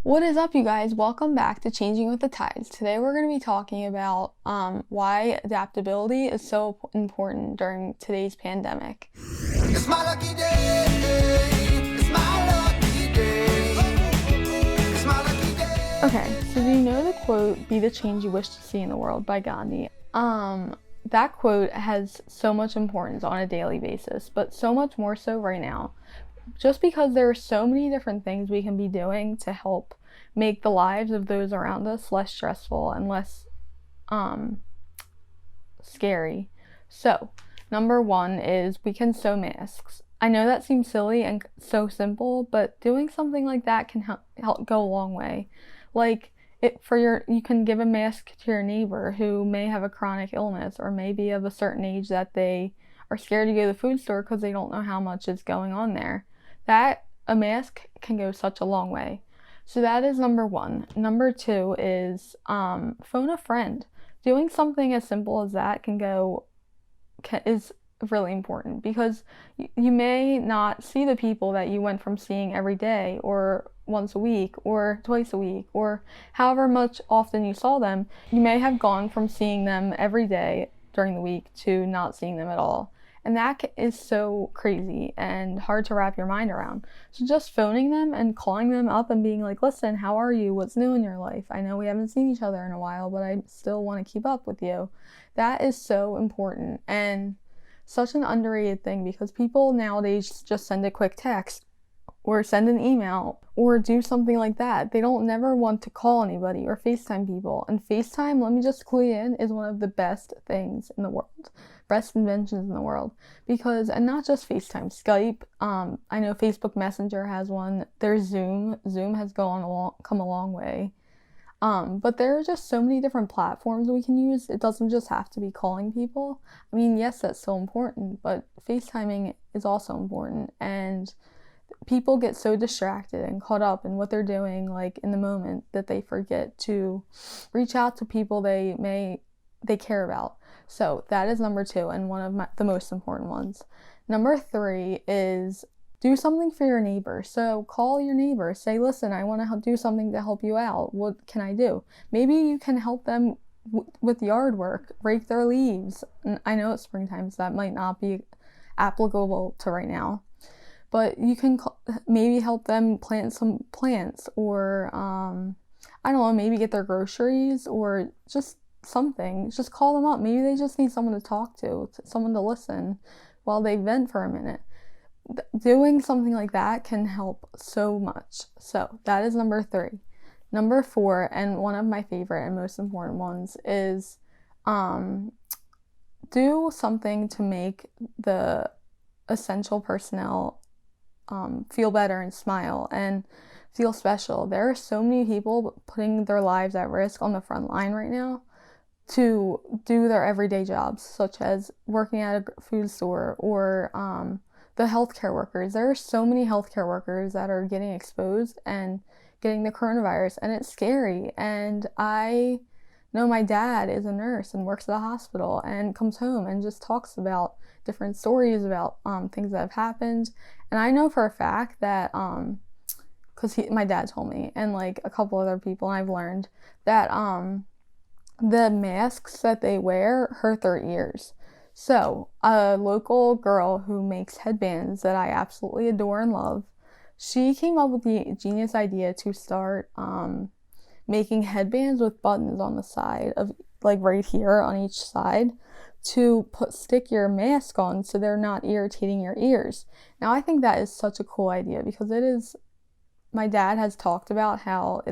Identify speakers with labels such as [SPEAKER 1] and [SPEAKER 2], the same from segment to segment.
[SPEAKER 1] What is up, you guys? Welcome back to Changing with the Tides. Today we're going to be talking about why adaptability is so important during today's pandemic.
[SPEAKER 2] It's my lucky day. It's my lucky day. It's my lucky day.
[SPEAKER 1] Okay, so do you know the quote, "Be the change you wish to see in the world" by Gandhi? That quote has so much importance on a daily basis, but so much more so right now. Just because there are so many different things we can be doing to help make the lives of those around us less stressful and less scary. So, number one is we can sew masks. I know that seems silly and so simple, but doing something like that can help go a long way. Like you can give a mask to your neighbor who may have a chronic illness or may be of a certain age that they are scared to go to the food store because they don't know how much is going on there. That a mask can go such a long way. So that is number one. Number two is phone a friend. Doing something as simple as that is really important because you may not see the people that you went from seeing every day or once a week or twice a week or however much often you saw them. You may have gone from seeing them every day during the week to not seeing them at all. And that is so crazy and hard to wrap your mind around. So just phoning them and calling them up and being like, "Listen, how are you? What's new in your life? I know we haven't seen each other in a while, but I still want to keep up with you." That is so important and such an underrated thing because people nowadays just send a quick text or send an email or do something like that. They don't never want to call anybody or FaceTime people. And FaceTime, let me just clue you in, is one of the best things in the world. Best inventions in the world. Because, and not just FaceTime, Skype, I know Facebook Messenger has one. There's Zoom. Zoom has come a long way. But there are just so many different platforms we can use. It doesn't just have to be calling people. I mean, yes, that's so important, but FaceTiming is also important. And people get so distracted and caught up in what they're doing, like in the moment, that they forget to reach out to people they care about. So that is number two and one of the most important ones. Number three is do something for your neighbor. So call your neighbor. Say, "Listen, I want to do something to help you out. What can I do?" Maybe you can help them with yard work, rake their leaves. And I know it's springtime, so that might not be applicable to right now. But you can maybe help them plant some plants or, I don't know, maybe get their groceries or just something. Just call them up. Maybe they just need someone to talk to, someone to listen while they vent for a minute. Doing something like that can help so much. So that is number three. Number four, and one of my favorite and most important ones, is do something to make the essential personnel feel better and smile and feel special. There are so many people putting their lives at risk on the front line right now to do their everyday jobs, such as working at a food store or the healthcare workers. There are so many healthcare workers that are getting exposed and getting the coronavirus, and it's scary. And I know my dad is a nurse and works at a hospital and comes home and just talks about different stories about things that have happened. And I know for a fact that, because my dad told me, and like a couple other people, and I've learned that the masks that they wear hurt their ears. So a local girl who makes headbands that I absolutely adore and love, she came up with the genius idea to start making headbands with buttons on the side of, like right here on each side, to stick your mask on so they're not irritating your ears. Now I think that is such a cool idea because my dad has talked about how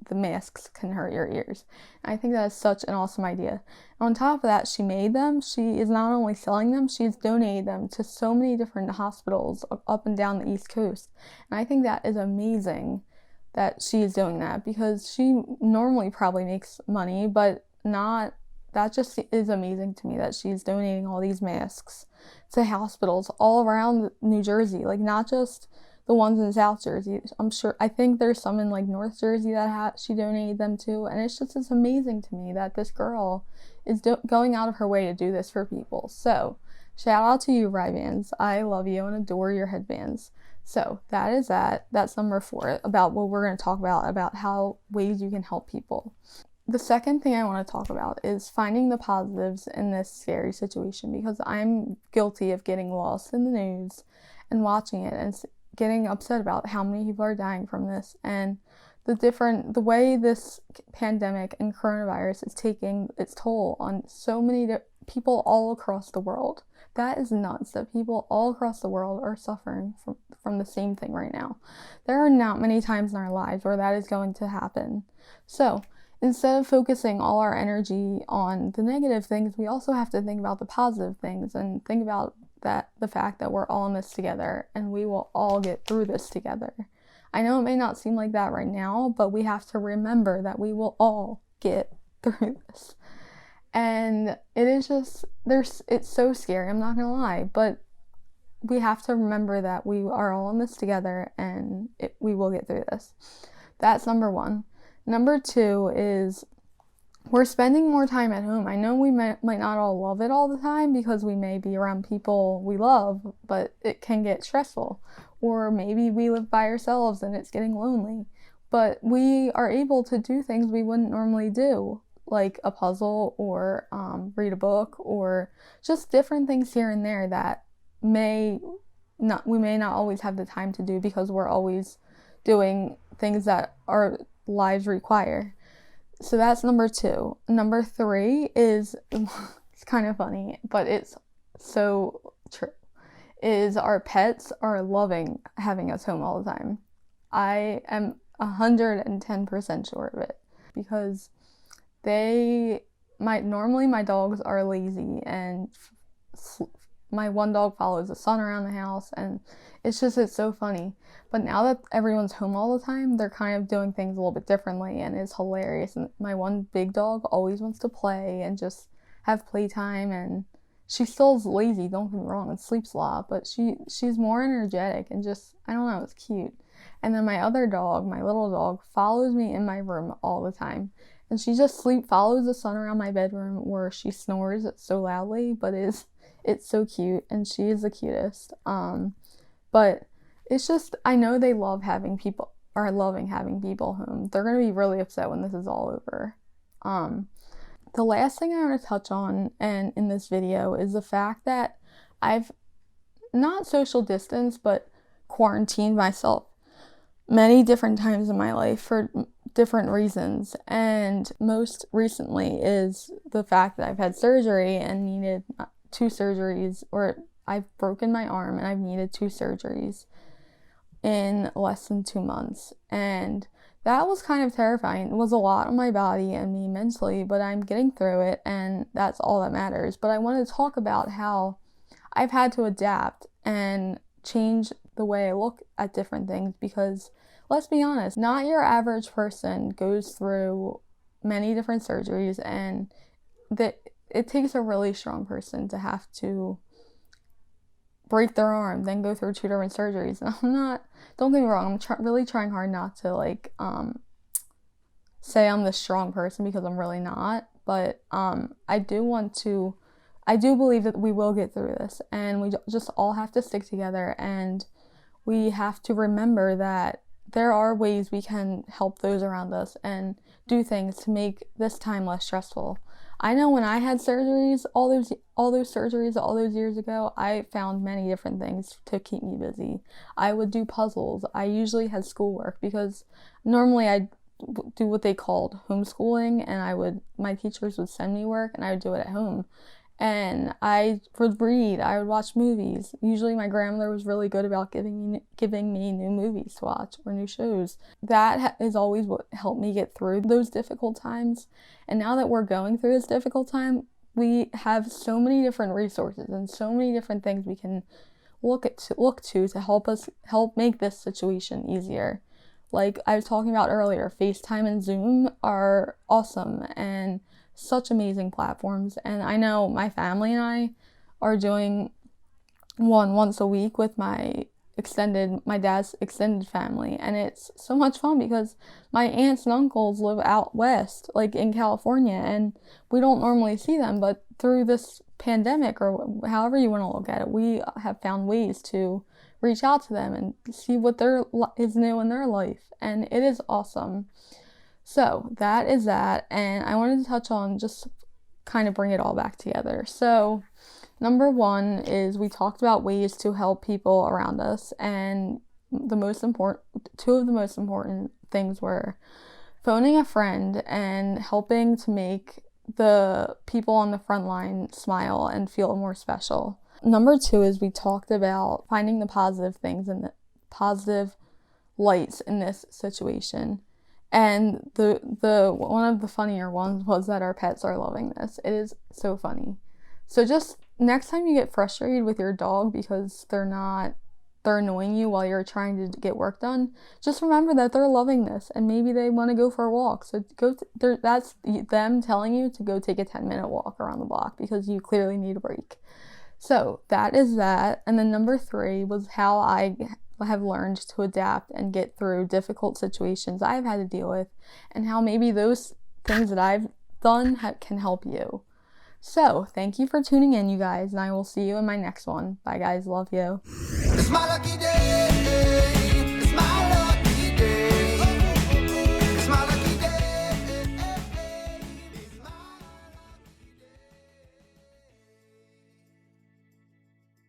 [SPEAKER 1] the masks can hurt your ears. And I think that is such an awesome idea. On top of that, she made them. She is not only selling them, she's donated them to so many different hospitals up and down the East Coast. And I think that is amazing that she is doing that because she normally probably makes money, but that just is amazing to me that she's donating all these masks to hospitals all around New Jersey, like not just the ones in South Jersey. I think there's some in like North Jersey that she donated them to, and it's amazing to me that this girl is going out of her way to do this for people. So shout out to you, Ray-Bans. I love you and adore your headbands. So that is that. That's number 4, about what we're going to talk about how ways you can help people. The second thing I want to talk about is finding the positives in this scary situation, because I'm guilty of getting lost in the news and watching it and getting upset about how many people are dying from this, and the way this pandemic and coronavirus is taking its toll on so many people all across the world. That is nuts that people all across the world are suffering from the same thing right now. There are not many times in our lives where that is going to happen. So instead of focusing all our energy on the negative things, we also have to think about the positive things and think about the fact that we're all in this together and we will all get through this together. I know it may not seem like that right now, but we have to remember that we will all get through this. And it is just, it's so scary, I'm not gonna lie, but we have to remember that we are all in this together and we will get through this. That's number 1. Number 2 is we're spending more time at home. I know we might not all love it all the time because we may be around people we love, but it can get stressful. Or maybe we live by ourselves and it's getting lonely. But we are able to do things we wouldn't normally do, like a puzzle or read a book or just different things here and there that we may not always have the time to do because we're always doing things that our lives require. So that's number 2. Number 3 is, it's kind of funny, but it's so true, is our pets are loving having us home all the time. I am 110% sure of it because normally my dogs are lazy and my one dog follows the sun around the house, and it's so funny. But now that everyone's home all the time, they're kind of doing things a little bit differently, and it's hilarious. And my one big dog always wants to play and just have playtime, and she still is lazy, don't get me wrong, and sleeps a lot, but she's more energetic and just, I don't know, it's cute. And then my other dog, my little dog, follows me in my room all the time. And she just follows the sun around my bedroom, where she snores so loudly, but it's so cute, and she is the cutest. But it's just, I know they loving having people home. They're going to be really upset when this is all over. The last thing I want to touch on in this video is the fact that I've not social distanced, but quarantined myself many different times in my life for different reasons. And most recently is the fact that I've had surgery and needed 2 surgeries, or I've broken my arm and I've needed 2 surgeries in less than 2 months. And that was kind of terrifying. It was a lot on my body and me mentally, but I'm getting through it, and that's all that matters. But I want to talk about how I've had to adapt and change the way I look at different things, because let's be honest, not your average person goes through many different surgeries, and it takes a really strong person to have to break their arm, then go through 2 different surgeries. And don't get me wrong, I'm really trying hard not to say I'm this strong person, because I'm really not. But I do believe that we will get through this, and we just all have to stick together, and we have to remember that there are ways we can help those around us and do things to make this time less stressful. I know when I had surgeries, all those surgeries all those years ago, I found many different things to keep me busy. I would do puzzles. I usually had schoolwork, because normally I'd do what they called homeschooling, and my teachers would send me work and I would do it at home. And I would read, I would watch movies. Usually my grandmother was really good about giving me new movies to watch or new shows. That is always what helped me get through those difficult times. And now that we're going through this difficult time, we have so many different resources and so many different things we can look to help make this situation easier. Like I was talking about earlier, FaceTime and Zoom are awesome and such amazing platforms. And I know my family and I are doing one once a week with my dad's extended family, and it's so much fun because my aunts and uncles live out west, like in California, and we don't normally see them, but through this pandemic, or however you want to look at it, we have found ways to reach out to them and see what is new in their life. And it is awesome. So that is that. And I wanted to touch on just kind of bring it all back together. So number one is we talked about ways to help people around us. And two of the most important things were phoning a friend and helping to make the people on the front line smile and feel more special. Number two is we talked about finding the positive things and the positive lights in this situation. And the one of the funnier ones was that our pets are loving this. It is so funny. So just next time you get frustrated with your dog because they're annoying you while you're trying to get work done, just remember that they're loving this and maybe they want to go for a walk. So that's them telling you to go take a 10-minute walk around the block because you clearly need a break. So that is that. And then number three was how I have learned to adapt and get through difficult situations I've had to deal with, and how maybe those things that I've done can help you. So thank you for tuning in, you guys, and I will see you in my next one. Bye guys, love you.
[SPEAKER 2] It's my lucky day.